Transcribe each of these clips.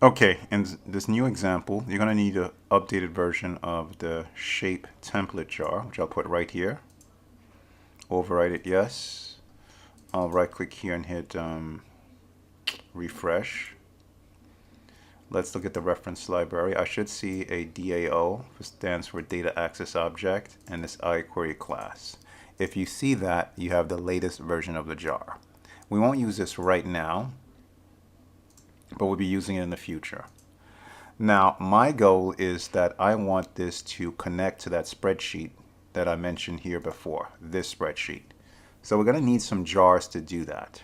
Okay, in this new example, you're going to need an updated version of the shape template jar, which I'll put right here. Override it, yes. I'll right click here and hit refresh. Let's look at the reference library. I should see a DAO, which stands for Data Access Object, and this iQuery class. If you see that, you have the latest version of the jar. We won't use this right now, but we'll be using it in the future. Now, my goal is that I want this to connect to that spreadsheet that I mentioned here before, this spreadsheet. So we're going to need some jars to do that.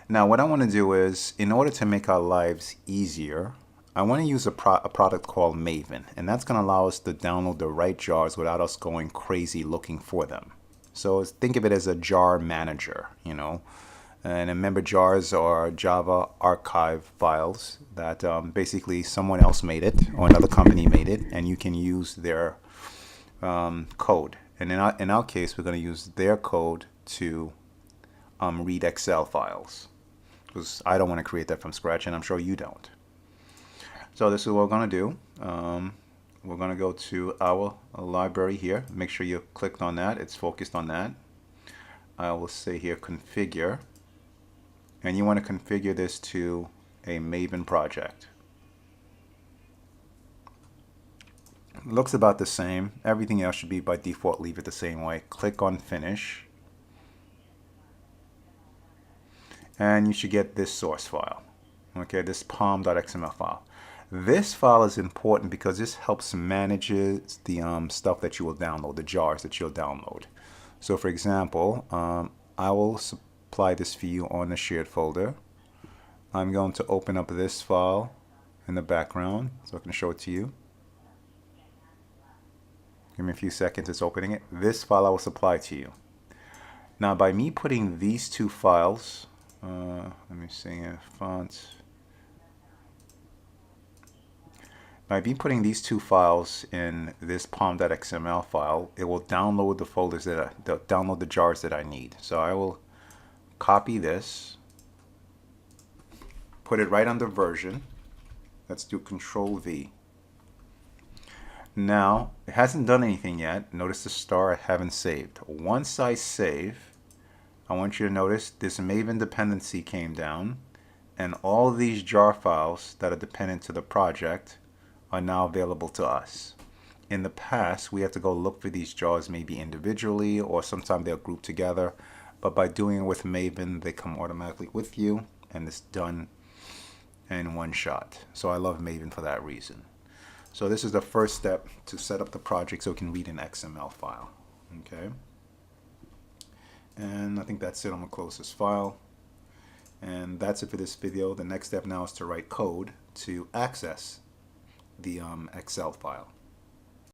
Now, what I want to do is, in order to make our lives easier, I want to use a product called Maven, and that's going to allow us to download the right jars without us going crazy looking for them. So think of it as a jar manager, you know. And remember, jars are Java archive files that basically someone else made it or another company made it, and you can use their code. And in our case, we're going to use their code to read Excel files, because I don't want to create that from scratch, and I'm sure you don't. So this is what we're going to do. We're going to go to our library here. Make sure you clicked on that. It's focused on that. I will say here configure. And you want to configure this to a Maven project. Looks about the same. Everything else should be by default. Leave it the same way. Click on finish. And you should get this source file. Okay, this pom.xml file. This file is important because this helps manage the stuff that you will download, the jars that you'll download. So for example, I will apply this for you on the shared folder. I'm going to open up this file in the background so I can show it to you. Give me a few seconds, it's opening it. This file I will supply to you. Now by me putting these two files, let me see, fonts. By me putting these two files in this pom.xml file, it will download the folders download the jars that I need. So I will copy this, put it right under version. Let's do Control V. Now, it hasn't done anything yet. Notice the star I haven't saved. Once I save, I want you to notice this Maven dependency came down, and all of these jar files that are dependent to the project are now available to us. In the past, we had to go look for these jars maybe individually, or sometimes they're grouped together. But by doing it with Maven, they come automatically with you, and it's done in one shot. So I love Maven for that reason. So this is the first step to set up the project so it can read an XML file. Okay. And I think that's it. I'm going to close this file. And that's it for this video. The next step now is to write code to access the Excel file.